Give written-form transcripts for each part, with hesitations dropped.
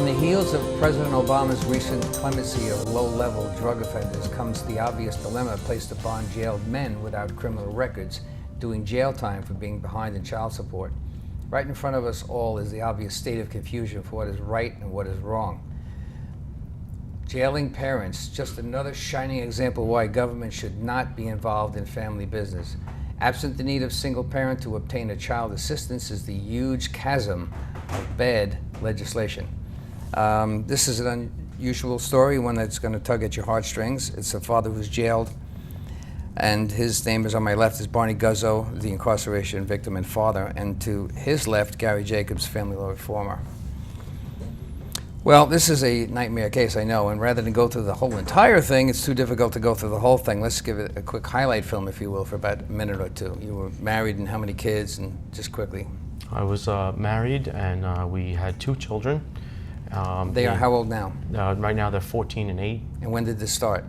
On the heels of President Obama's recent clemency of low-level drug offenders comes the obvious dilemma placed upon jailed men without criminal records doing jail time for being behind in child support. Right in front of us all is the obvious state of confusion for what is right and what is wrong. Jailing parents, just another shining example why government should not be involved in family business. Absent the need of single parent to obtain a child assistance is the huge chasm of bad legislation. This is an unusual story, one that's going to tug at your heartstrings. It's a father who's jailed, and his name is on my left is Barney Guzzo, the incarceration victim and father, and to his left, Gary Jacobs, family law reformer. Well, this is a nightmare case, I know, and rather than go through the whole entire thing, it's too difficult to go through the whole thing. Let's give it a quick highlight film, if you will, for about a minute or two. You were married, and how many kids, and just quickly. I was married, and we had 2 children. They are how old now? Right now they're 14 and 8. And when did this start?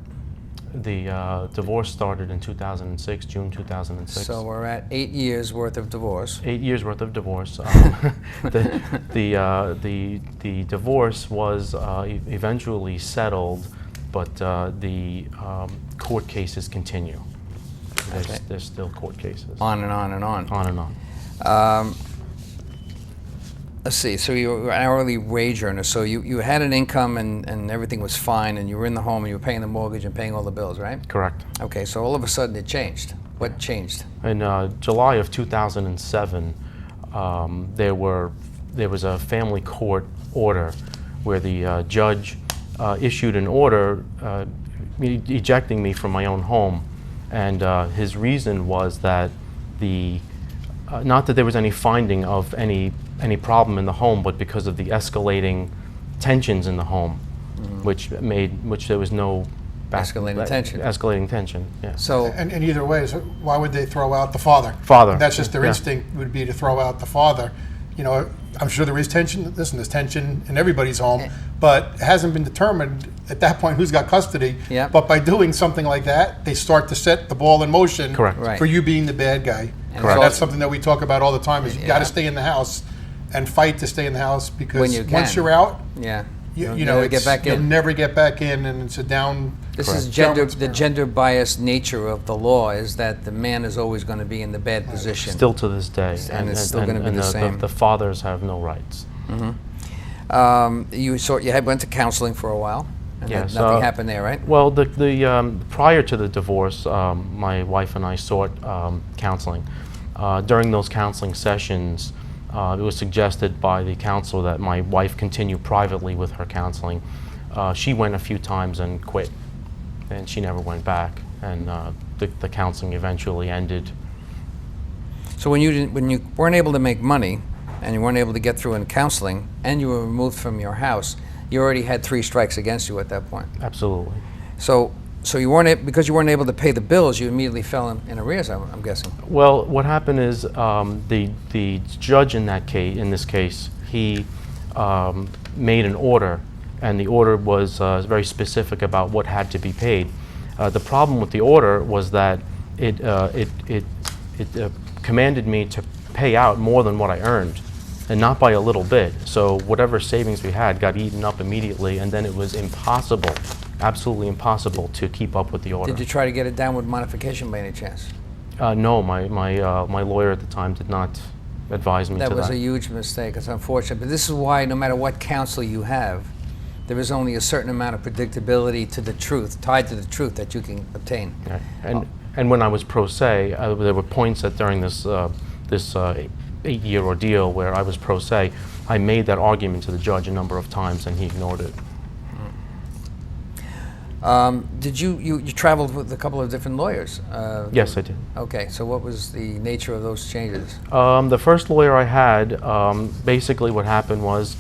The divorce started in 2006, June 2006. So we're at 8 years worth of divorce. 8 years worth of divorce. The divorce was eventually settled, but the court cases continue. There's still court cases. On and on and on. On and on. Let's see, so you were an hourly wage earner, so you had an income and everything was fine, and you were in the home and you were paying the mortgage and paying all the bills, right? Correct. Okay, so all of a sudden it changed. What changed? In July of 2007, there was a family court order where the judge issued an order ejecting me from my own home, and his reason was that not that there was any finding of any problem in the home, but because of the escalating tensions in the home, which there was no escalating tension. Escalating tension, yeah. So and either way, so why would they throw out the father? Father. That's just their instinct would be to throw out the father. You know, I'm sure there is tension. Listen, there's tension in everybody's home, but it hasn't been determined at that point who's got custody. Yep. But by doing something like that, they start to set the ball in motion. Correct. Right. For you being the bad guy. Correct. That's something that we talk about all the time. Is you got to stay in the house and fight to stay in the house, because when you once you're out, yeah, you know, get back you'll in. never get back in, and it's a down. This is the gender biased nature of the law is that the man is always going to be in the bad position. Still to this day, and it's still going to be the same. The fathers have no rights. You went to counseling for a while, and Yes, nothing happened there, right? Well, prior to the divorce, my wife and I sought counseling. During those counseling sessions, it was suggested by the counselor that my wife continue privately with her counseling. She went a few times and quit, and she never went back, and the counseling eventually ended. So when you weren't able to make money, and you weren't able to get through in counseling, and you were removed from your house, you already had 3 strikes against you at that point. Absolutely. So you weren't because you weren't able to pay the bills, you immediately fell in arrears, I'm guessing. Well, what happened is the judge in this case, he made an order, and the order was very specific about what had to be paid. The problem with the order was that it commanded me to pay out more than what I earned, and not by a little bit. So whatever savings we had got eaten up immediately, and then it was impossible. Absolutely impossible to keep up with the order. Did you try to get a downward modification by any chance? No, my lawyer at the time did not advise me to that. That was a huge mistake. It's unfortunate, but this is why no matter what counsel you have, there is only a certain amount of predictability to the truth, tied to the truth, that you can obtain. Right. And when I was pro se, there were points that during this 8-year ordeal where I was pro se, I made that argument to the judge a number of times, and he ignored it. Did you traveled with a couple of different lawyers? Yes, I did. Okay, so what was the nature of those changes? The first lawyer I had, basically what happened was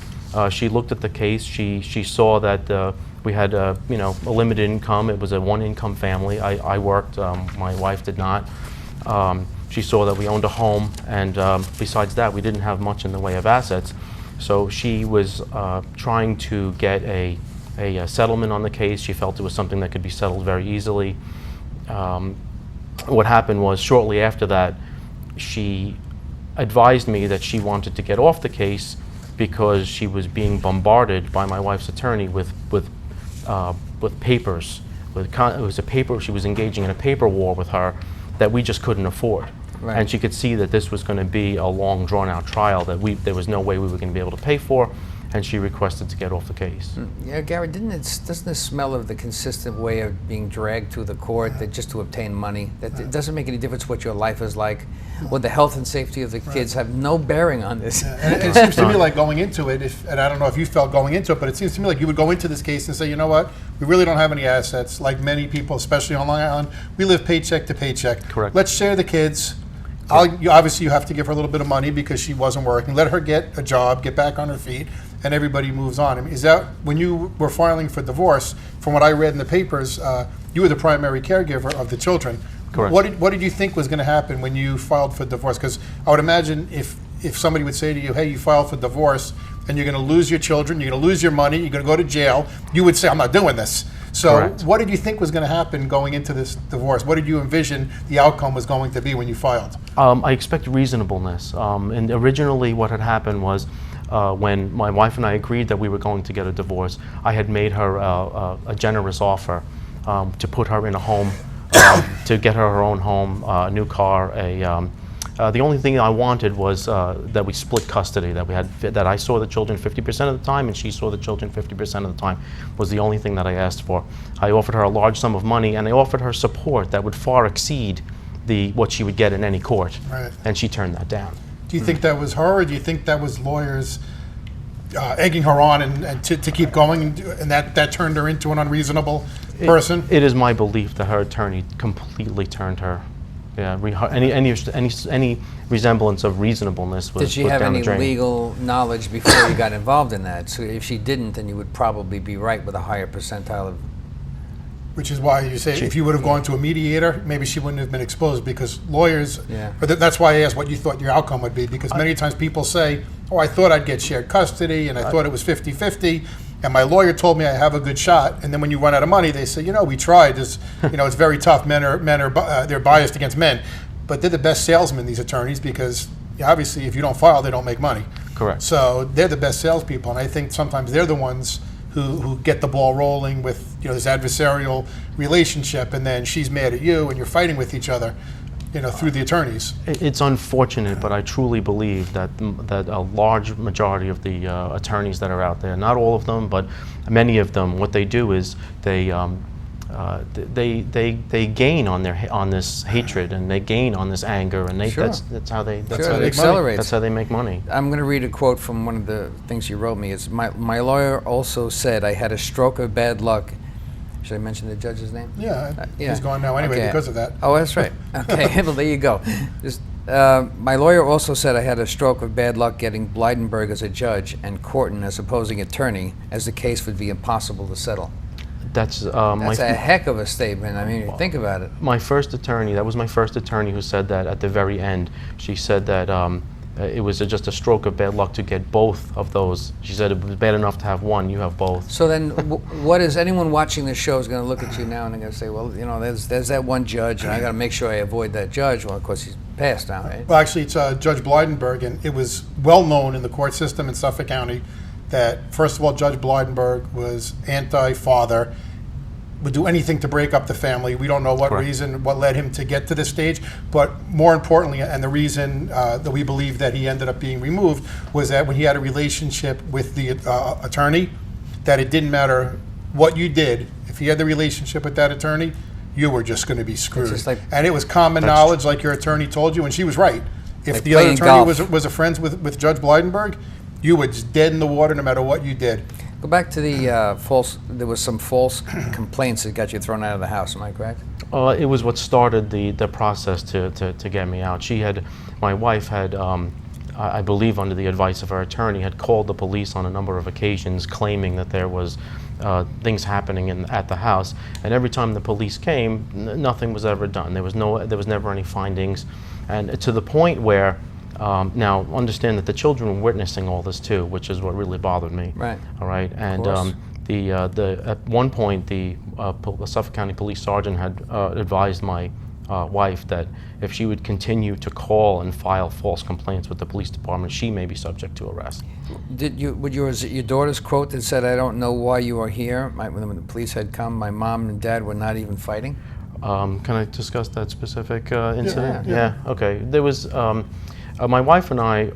she looked at the case. She saw that we had a limited income. It was a 1-income family. I worked. My wife did not. She saw that we owned a home, and besides that, we didn't have much in the way of assets. So she was trying to get a settlement on the case. She felt it was something that could be settled very easily. What happened was, shortly after that, she advised me that she wanted to get off the case because she was being bombarded by my wife's attorney with papers. It was a paper. She was engaging in a paper war with her that we just couldn't afford. Right. And she could see that this was going to be a long, drawn-out trial that there was no way we were going to be able to pay for, and she requested to get off the case. Yeah, Gary, doesn't this smell of the consistent way of being dragged through the court that just to obtain money? That it doesn't make any difference what your life is like, or the health and safety of the kids have no bearing on this. And it seems to me like going into it, and I don't know if you felt going into it, but it seems to me like you would go into this case and say, you know what, we really don't have any assets. Like many people, especially on Long Island, we live paycheck to paycheck. Correct. Let's share the kids. Obviously, you have to give her a little bit of money because she wasn't working. Let her get a job, get back on her feet, and everybody moves on. I mean, is that when you were filing for divorce? From what I read in the papers, you were the primary caregiver of the children. Correct. What did you think was going to happen when you filed for divorce? Because I would imagine if somebody would say to you, "Hey, you filed for divorce, and you're going to lose your children, you're going to lose your money, you're going to go to jail," you would say, "I'm not doing this." So Correct. what did you think was going to happen going into this divorce? What did you envision the outcome was going to be when you filed? I expect reasonableness. And originally what had happened was when my wife and I agreed that we were going to get a divorce, I had made her a generous offer to put her in a home, to get her own home, a new car, the only thing I wanted was that we split custody, that I saw the children 50% of the time and she saw the children 50% of the time, was the only thing that I asked for. I offered her a large sum of money and I offered her support that would far exceed what she would get in any court. Right. And she turned that down. Do you think that was her, or do you think that was lawyers egging her on and to keep going, and that turned her into an unreasonable person? It is my belief that her attorney completely turned her. Yeah, any resemblance of reasonableness was Did she put have down the any drain. legal knowledge before you got involved in that? So if she didn't, then you would probably be right with a higher percentile of... Which is why you say if you would have gone to a mediator, maybe she wouldn't have been exposed, because lawyers, Yeah. but that's why I asked what you thought your outcome would be, because many times people say, oh, I thought I'd get shared custody, and I thought it was 50-50, and my lawyer told me I have a good shot, and then when you run out of money, they say, we tried. It's very tough. Men are they're biased against men, but they're the best salesmen, these attorneys, because obviously if you don't file, they don't make money. Correct. So they're the best salespeople, and I think sometimes they're the ones who get the ball rolling with this adversarial relationship, and then she's mad at you, and you're fighting with each other, through the attorneys. It's unfortunate, but I truly believe that a large majority of the attorneys that are out there, not all of them, but many of them, what they do is they gain on this hatred, and they gain on this anger, and Sure. that's how they It accelerates. That's how they make money. I'm going to read a quote from one of the things you wrote me. It's my lawyer also said I had a stroke of bad luck. Should I mention the judge's name? Yeah, Yeah. he's gone now anyway because of that. Oh, that's right. Okay, well, there you go. My lawyer also said I had a stroke of bad luck getting Blydenberg as a judge and Corton as opposing attorney, as the case would be impossible to settle. That's a heck of a statement. I mean, think about it. My first attorney, that was my first attorney who said that at the very end. She said that it was just a stroke of bad luck to get both of those. She said it was bad enough to have one, you have both. So then, what is anyone watching this show is going to look at you now and they're going to say, well, there's that one judge, and I got to make sure I avoid that judge. Well, of course, he's passed now, right? Well, actually, it's Judge Blydenberg, and it was well known in the court system in Suffolk County that, first of all, Judge Blydenberg was anti-father, would do anything to break up the family. We don't know what Correct. reason, what led him to get to this stage, but more importantly, and the reason that we believe that he ended up being removed, was that when he had a relationship with the attorney, that it didn't matter what you did. If he had the relationship with that attorney, you were just going to be screwed. just like- And it was common knowledge, like your attorney told you, and she was right. If Like the other playing attorney golf. was a friend with Judge Blydenberg, you were just dead in the water no matter what you did. Go back to the there was some false complaints that got you thrown out of the house, am I correct? It was what started the process to get me out. My wife had, I believe under the advice of her attorney, had called the police on a number of occasions claiming that there was things happening at the house. And every time the police came, nothing was ever done. There was never any findings. And to the point where, now understand that the children were witnessing all this too, which is what really bothered me. Right. All right. And course. at one point, the Suffolk County Police Sergeant had advised my wife that if she would continue to call and file false complaints with the police department, she may be subject to arrest. Was it your daughter's quote that said, "I don't know why you are here"? When the police had come, my mom and dad were not even fighting. Can I discuss that specific incident? Yeah. Okay. There was my wife and I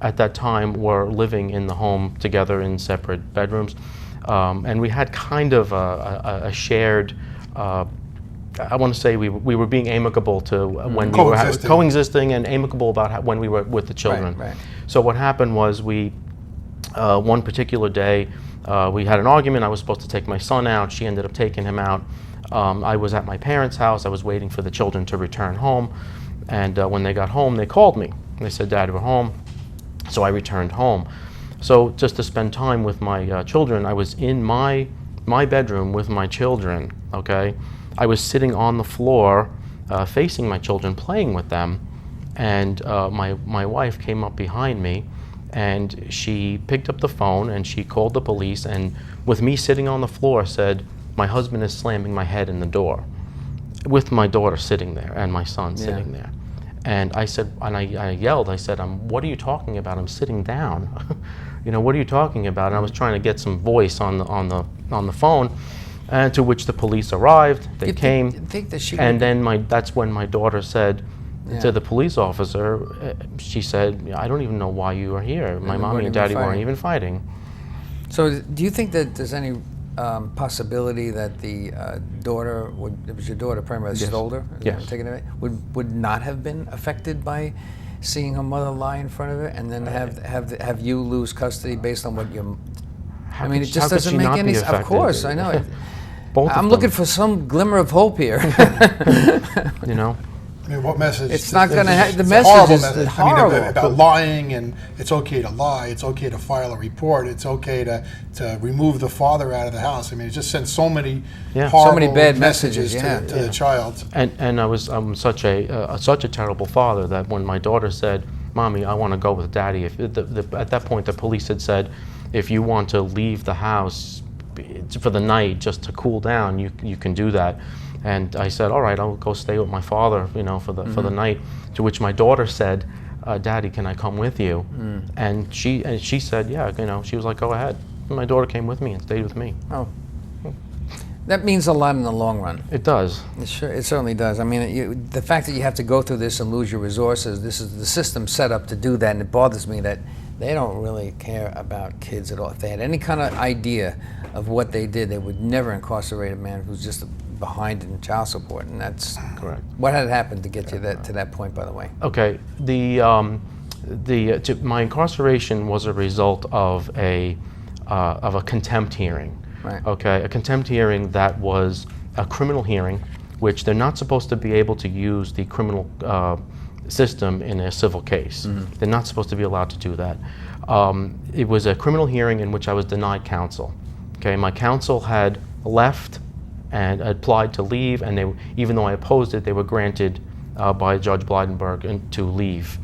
at that time were living in the home together in separate bedrooms, and we had kind of a shared. I want to say we were being amicable to when we were coexisting and amicable about when we were with the children. Right. So what happened was we one particular day we had an argument. I was supposed to take my son out. She ended up taking him out. I was at my parents' house. I was waiting for the children to return home, and when they got home, they called me. They said, "Dad, we're home." So I returned home. So just to spend time with my children, I was in my bedroom with my children. Okay, I was sitting on the floor, facing my children, playing with them, and my wife came up behind me, and she picked up the phone and she called the police, and with me sitting on the floor said, "My husband is slamming my head in the door," with my daughter sitting there and my son sitting there. And I said, and I yelled, I said, "What are you talking about? I'm sitting down." You know, what are you talking about? And I was trying to get some voice on the phone, and to which the police arrived. They came, and then that's when my daughter said to the police officer, she said, "I don't even know why you are here. My mommy and daddy weren't even fighting." So do you think that there's any possibility that the daughter it was your daughter primarily, she's older? Yes. Would not have been affected by seeing her mother lie in front of her, and then have you lose custody based on what your... I mean, it just doesn't make any sense. Of course, I know. I'm looking for some glimmer of hope here. You know? I mean, what message? It's not going to have... The message is horrible. I mean, about lying, and it's okay to lie, it's okay to file a report, it's okay to remove the father out of the house. I mean, it just sends so many horrible so many bad messages to the child. And I'm such a terrible father that when my daughter said, "Mommy, I want to go with Daddy," at that point the police had said, "If you want to leave the house for the night just to cool down, you can do that." And I said, "All right, I'll go stay with my father, you know, for the night." To which my daughter said, "Daddy, can I come with you?" And she said, "Yeah," you know. She was like, "Go ahead." And my daughter came with me and stayed with me. Oh, that means a lot in the long run. It does. It certainly does. I mean, the fact that you have to go through this and lose your resources, this is the system set up to do that, and it bothers me that they don't really care about kids at all. If they had any kind of idea of what they did, they would never incarcerate a man who's just behind in child support, and that's correct. What had happened to get you to that point, by the way? Okay, my incarceration was a result of a contempt hearing. Right. Okay, a contempt hearing that was a criminal hearing, which they're not supposed to be able to use the criminal system in a civil case. They're not supposed to be allowed to do that. It was a criminal hearing in which I was denied counsel. Okay, my counsel had left and applied to leave, and even though I opposed it, they were granted by Judge Blydenberg to leave,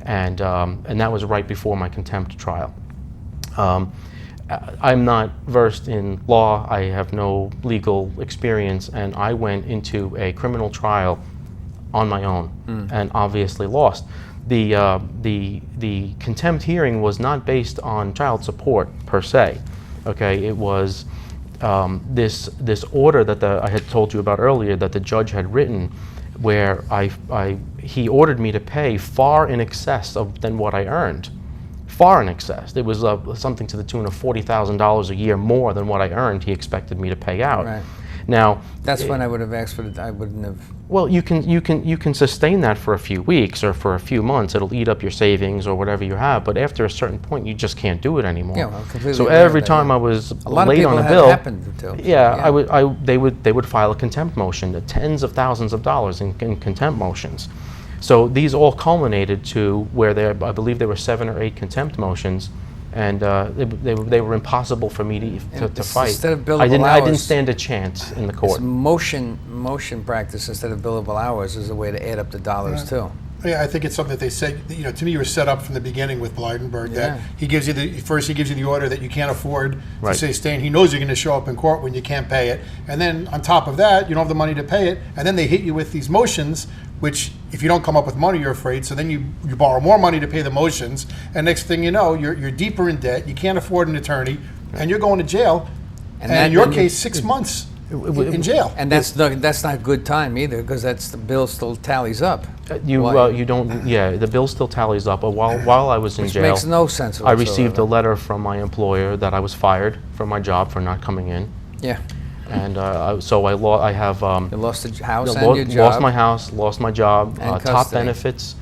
and that was right before my contempt trial. I'm not versed in law. I have no legal experience, and I went into a criminal trial on my own, and obviously lost. The contempt hearing was not based on child support per se. Okay, it was this order that I had told you about earlier that the judge had written, where he ordered me to pay far in excess than what I earned. Far in excess. It was something to the tune of $40,000 a year more than what I earned. He expected me to pay out. Right. Now, that's when I would have asked for it. I wouldn't have. Well, you can sustain that for a few weeks or for a few months. It'll eat up your savings or whatever you have. But after a certain point, you just can't do it anymore. Yeah, well, completely. So every time I was late on a bill, they would file a contempt motion, to tens of thousands of dollars in contempt motions. So these all culminated to where I believe there were 7 or 8 contempt motions, and they were impossible for me to fight. Instead of billable I didn't stand a chance in the court. Motion practice instead of billable hours is a way to add up the dollars too. Yeah, I think it's something that they say. You know, to me, you were set up from the beginning with Blydenberg. Yeah. That he gives you he gives you the order that you can't afford Right. to say stay. And he knows you're going to show up in court when you can't pay it. And then on top of that, you don't have the money to pay it. And then they hit you with these motions, which if you don't come up with money, you're afraid. So then you borrow more money to pay the motions. And next thing you know, you're deeper in debt. You can't afford an attorney, and you're going to jail. And in your case, 6 months in jail. And that's not good time either, because the bill still tallies up. You don't. Yeah, the bill still tallies up. But while I was in Which jail, makes no sense I whatsoever. received a letter from my employer that I was fired from my job for not coming in, Yeah. and so I have You lost the house I and your job. lost my house, lost my job, And top custody. benefits.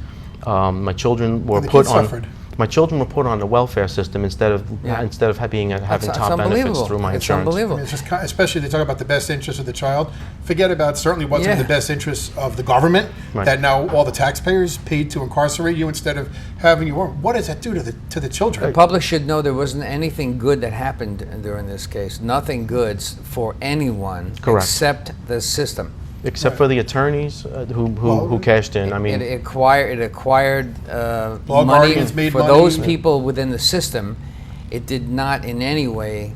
My children were the put kids on. suffered. My children were put on the welfare system instead of Yeah. having It's top benefits unbelievable. through my It's insurance. I unbelievable. mean, it's just especially they talk about the best interest of the child. Forget about certainly wasn't Yeah. the best interest of the government Right. that now all the taxpayers paid to incarcerate you instead of having you. What does that do to the children? The public should know there wasn't anything good that happened during this case. Nothing good for anyone Correct. except the system. Except for the attorneys who cashed in. I mean, It acquired Law money guardians made for money. those people within the system. It did not in any way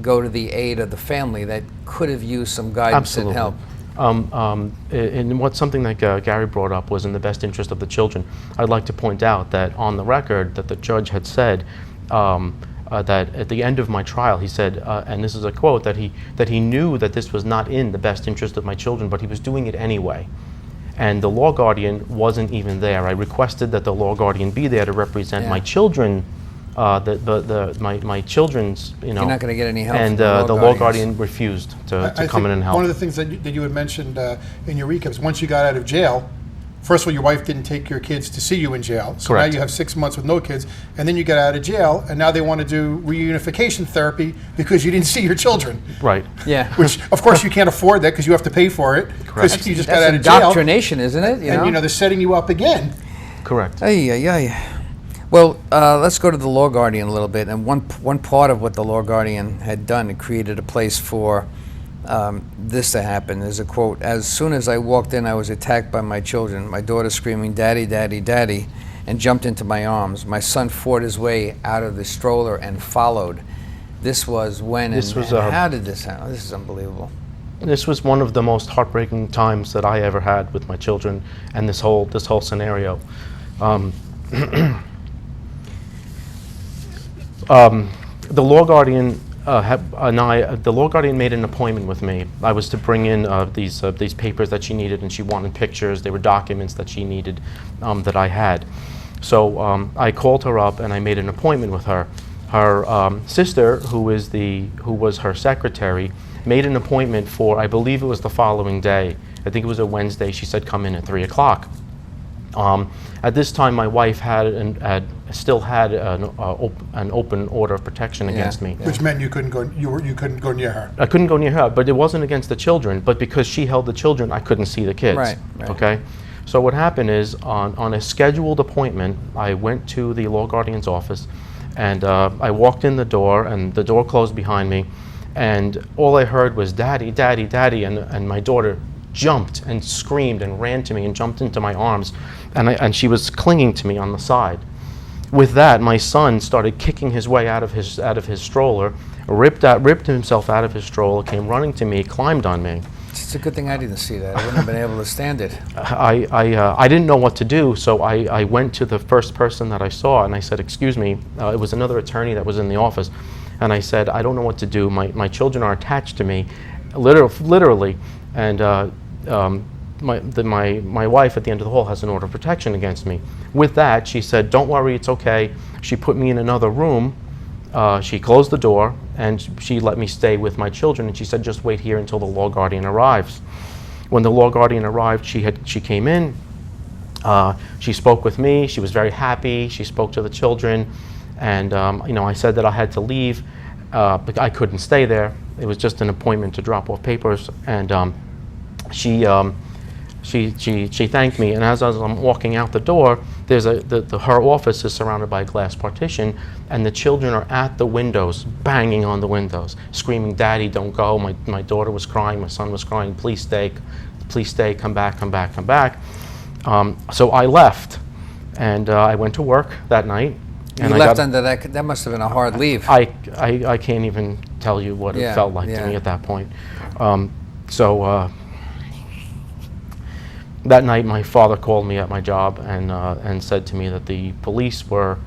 go to the aid of the family that could have used some guidance and help. And what's something that Gary brought up was in the best interest of the children. I'd like to point out that on the record that the judge had said that at the end of my trial, he said, and this is a quote, that he knew that this was not in the best interest of my children, but he was doing it anyway. And the law guardian wasn't even there. I requested that the law guardian be there to represent my children, my children's, You're not going to get any help. and from the law guardian refused to I come in think and help. One of the things that you had mentioned in your recaps, once you got out of jail, first of all, your wife didn't take your kids to see you in jail. So Correct. now you have 6 months with no kids. And then you get out of jail, and now they want to do reunification therapy because you didn't see your children. Right. Yeah. Which, of course, you can't afford that because you have to pay for it. Because you just got That's out of jail. indoctrination, isn't it? And, they're setting you up again. Correct. Ay, ay, ay. Well, let's go to the law guardian a little bit. And one part of what the law guardian had done, it created a place for this to happen. There's a quote: "As soon as I walked in, I was attacked by my children. My daughter screaming, 'Daddy, Daddy, Daddy,' and jumped into my arms. My son fought his way out of the stroller and followed." This was when This and was, how did this happen? This is unbelievable. This was one of the most heartbreaking times that I ever had with my children, and this whole scenario. The law guardian the law guardian made an appointment with me. I was to bring in these papers that she needed, and she wanted pictures. They were documents that she needed that I had. So I called her up and I made an appointment with her. Her sister, who was her secretary, made an appointment for, I believe it was the following day. I think it was a Wednesday. She said come in at 3 o'clock. At this time, my wife still had an open order of protection against me. Which meant you couldn't go near her. I couldn't go near her, but it wasn't against the children. But because she held the children, I couldn't see the kids. Right. Okay. So what happened is, on a scheduled appointment, I went to the law guardian's office, and I walked in the door, and the door closed behind me, and all I heard was "Daddy, Daddy, Daddy," and my daughter jumped and screamed and ran to me and jumped into my arms, and she was clinging to me on the side. With that, my son started kicking his way out of his stroller, ripped himself out of his stroller, came running to me, climbed on me. It's a good thing I didn't see that. I wouldn't have been able to stand it. I didn't know what to do, so I went to the first person that I saw, and I said, "Excuse me," it was another attorney that was in the office, and I said, "I don't know what to do. My children are attached to me, literally, and my wife at the end of the hall has an order of protection against me." With that, she said, "Don't worry, it's okay." She put me in another room. She closed the door, and she let me stay with my children, and she said, "Just wait here until the law guardian arrives." When the law guardian arrived, she came in, she spoke with me, she was very happy, she spoke to the children, and I said that I had to leave, but I couldn't stay there. It was just an appointment to drop off papers, and she thanked me, and as I'm walking out the door, there's her office is surrounded by a glass partition, and the children are at the windows, banging on the windows, screaming, "Daddy, don't go." My daughter was crying, my son was crying, please stay, come back, come back, come back." So I left, and I went to work that night. You And left under that. That must have been a hard leave. I can't even tell you what it felt like to me at that point. That night, my father called me at my job and said to me that the police were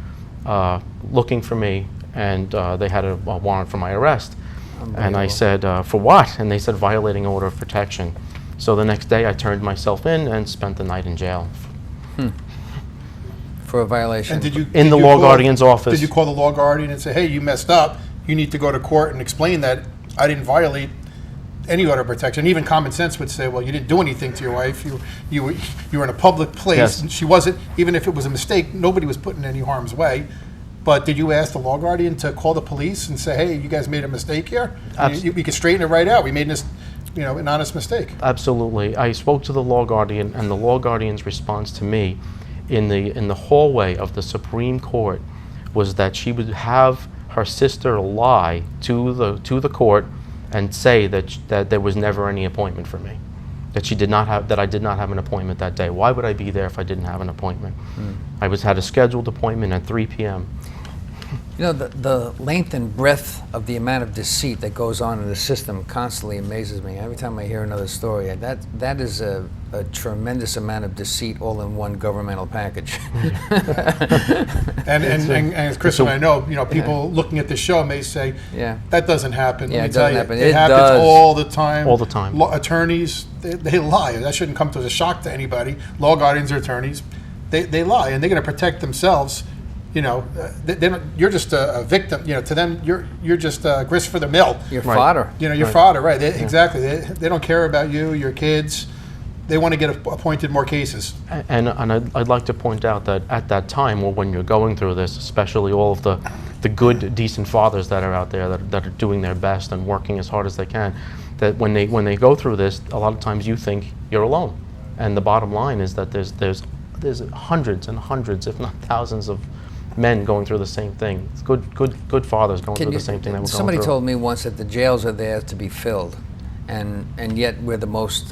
looking for me, and they had a warrant for my arrest. And I said, for what? And they said, violating order of protection. So the next day, I turned myself in and spent the night in jail. For a violation. And in the law guardian's office. Did you call the law guardian and say, hey, you messed up, you need to go to court and explain that I didn't violate any order of protection? Even common sense would say, well, you didn't do anything to your wife, you were in a public place, Yes. and she wasn't, even if it was a mistake, nobody was put in any harm's way. But did you ask the law guardian to call the police and say, hey, you guys made a mistake here? We could straighten it right out. We made an honest mistake. Absolutely. I spoke to the law guardian, and the law guardian's response to me in the hallway of the Supreme Court was that she would have her sister lie to the court and say that there was never any appointment for me, that I did not have an appointment that day. Why would I be there if I didn't have an appointment? I had a scheduled appointment at 3 p.m. You know, the length and breadth of the amount of deceit that goes on in the system constantly amazes me. Every time I hear another story, that is a tremendous amount of deceit all in one governmental package. And as Chris and I know, people looking at the show may say, that doesn't happen. Yeah, Let me it tell doesn't you, happen. it happens does. all the time. All the time. Attorneys, they lie. That shouldn't come as a shock to anybody. Law guardians or attorneys, they lie, and they're going to protect themselves. You're just a victim. To them, you're just grist for the mill. Your fodder. Your fodder, right? Exactly. They don't care about you, your kids. They want to get appointed more cases. And I'd like to point out that at that time, or when you're going through this, especially all of the good, decent fathers that are out there that are doing their best and working as hard as they can, that when they go through this, a lot of times you think you're alone. And the bottom line is that there's hundreds and hundreds, if not thousands, of men going through the same thing. It's good fathers going through the same thing that we're going through. Somebody told me once that the jails are there to be filled, and yet we're the most.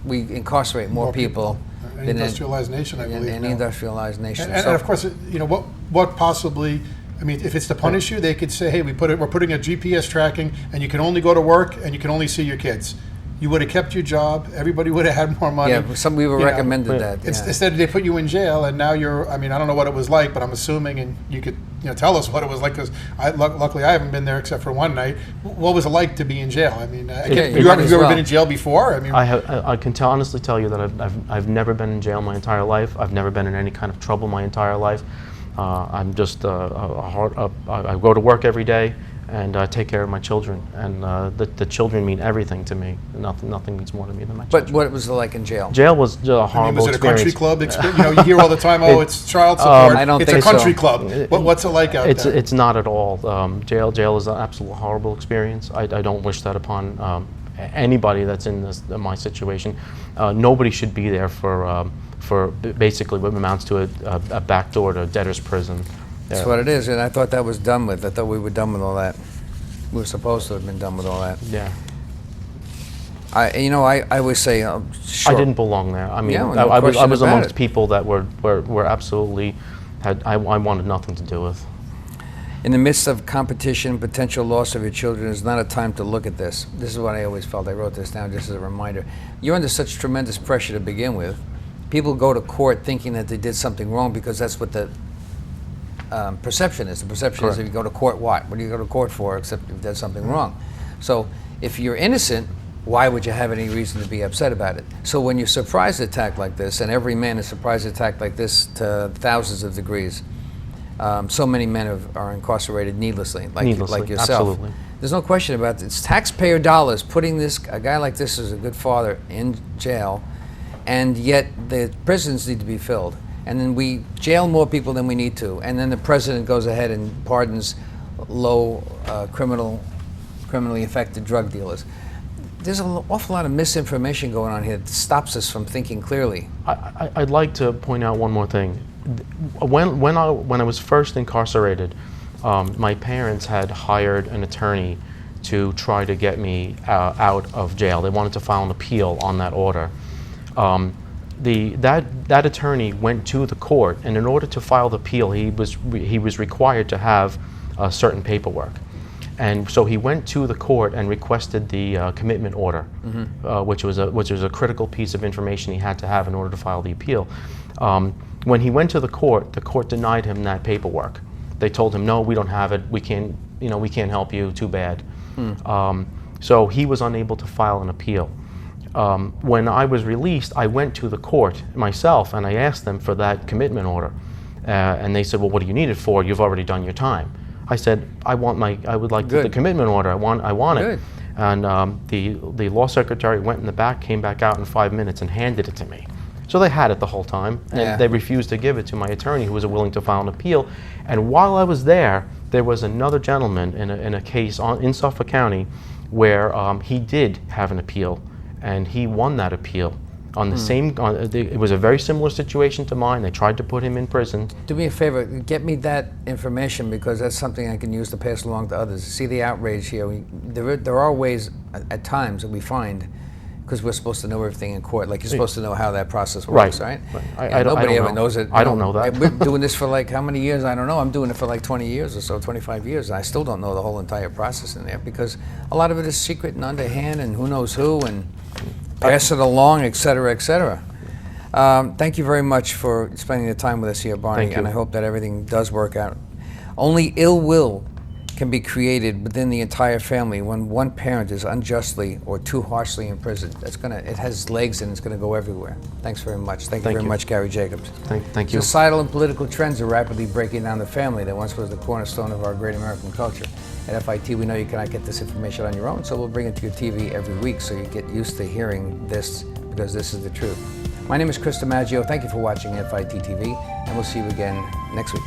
We incarcerate more people An industrialized nation, I believe. An industrialized nation. And of course, what possibly. I mean, if it's to punish you, they could say, "Hey, we're putting a GPS tracking, and you can only go to work, and you can only see your kids." You would have kept your job. Everybody would have had more money. Yeah, we were recommended that. Instead, they put you in jail, and now you're. I mean, I don't know what it was like, but I'm assuming, and you could tell us what it was like, because luckily I haven't been there except for one night. What was it like to be in jail? I mean, have you ever been in jail before? I mean, I can honestly tell you that I've never been in jail my entire life. I've never been in any kind of trouble my entire life. I'm just I go to work every day and take care of my children, and the children mean everything to me. Nothing means more to me than my children. But what was it like in jail? Jail was a horrible experience. Was it a country club? You hear all the time, it's child support. I don't it's think a country so. club. What's it like out there? It's not at all. Jail is an absolute horrible experience. I don't wish that upon anybody that's in my situation. Nobody should be there for basically what amounts to a backdoor to a debtor's prison. That's what it is, and I thought that was done with. I thought we were done with all that. We were supposed to have been done with all that. Yeah. I always say, sure. I didn't belong there. I mean, Yeah, I was about amongst it. people that were absolutely I wanted nothing to do with. In the midst of competition, potential loss of your children is not a time to look at this. This is what I always felt. I wrote this down just as a reminder. You're under such tremendous pressure to begin with. People go to court thinking that they did something wrong because that's what the perception is. The perception Correct. is if you go to court, what? What do you go to court for except if you did something wrong? So if you're innocent, why would you have any reason to be upset about it? So when you're surprise attacked like this, and every man is surprise attacked like this to thousands of degrees, so many men are incarcerated needlessly, like yourself. Absolutely. There's no question about it. It's taxpayer dollars putting a guy like this as a good father in jail, and yet the prisons need to be filled. And then we jail more people than we need to. And then the president goes ahead and pardons low criminally affected drug dealers. There's an awful lot of misinformation going on here that stops us from thinking clearly. I'd like to point out one more thing. When I was first incarcerated, my parents had hired an attorney to try to get me out of jail. They wanted to file an appeal on that order. that attorney went to the court, and in order to file the appeal, he was required to have certain paperwork. And so he went to the court and requested the commitment order, which was a critical piece of information he had to have in order to file the appeal. When he went to the court denied him that paperwork. They told him, no, we don't have it. We can't help you. Too bad. So he was unable to file an appeal. When I was released, I went to the court myself and I asked them for that commitment order, and they said, well, what do you need it for? You've already done your time. I said, I would like the commitment order. I want it. And the law secretary went in the back, came back out in 5 minutes and handed it to me. So they had it the whole time, and they refused to give it to my attorney, who was willing to file an appeal. And while I was there was another gentleman in a case in Suffolk County where he did have an appeal, and he won that appeal. On the same, it was a very similar situation to mine. They tried to put him in prison. Do me a favor, get me that information, because that's something I can use to pass along to others. See the outrage here. There are ways at times that we find, because we're supposed to know everything in court, like you're supposed to know how that process works, right? Nobody ever knows it. I don't know that. We're doing this for like how many years? I don't know. I'm doing it for like 20 years or so, 25 years. And I still don't know the whole entire process in there, because a lot of it is secret and underhand, and who knows who, and pass it along, et cetera, et cetera. Thank you very much for spending the time with us here, Barney. Thank you. And I hope that everything does work out. Only ill will can be created within the entire family when one parent is unjustly or too harshly imprisoned. It has legs and it's going to go everywhere. Thanks very much. Thank you very much, Gary Jacobs. Thank you. Societal and political trends are rapidly breaking down the family that once was the cornerstone of our great American culture. At FIT, we know you cannot get this information on your own, so we'll bring it to your TV every week so you get used to hearing this, because this is the truth. My name is Chris DiMaggio. Thank you for watching FIT TV, and we'll see you again next week.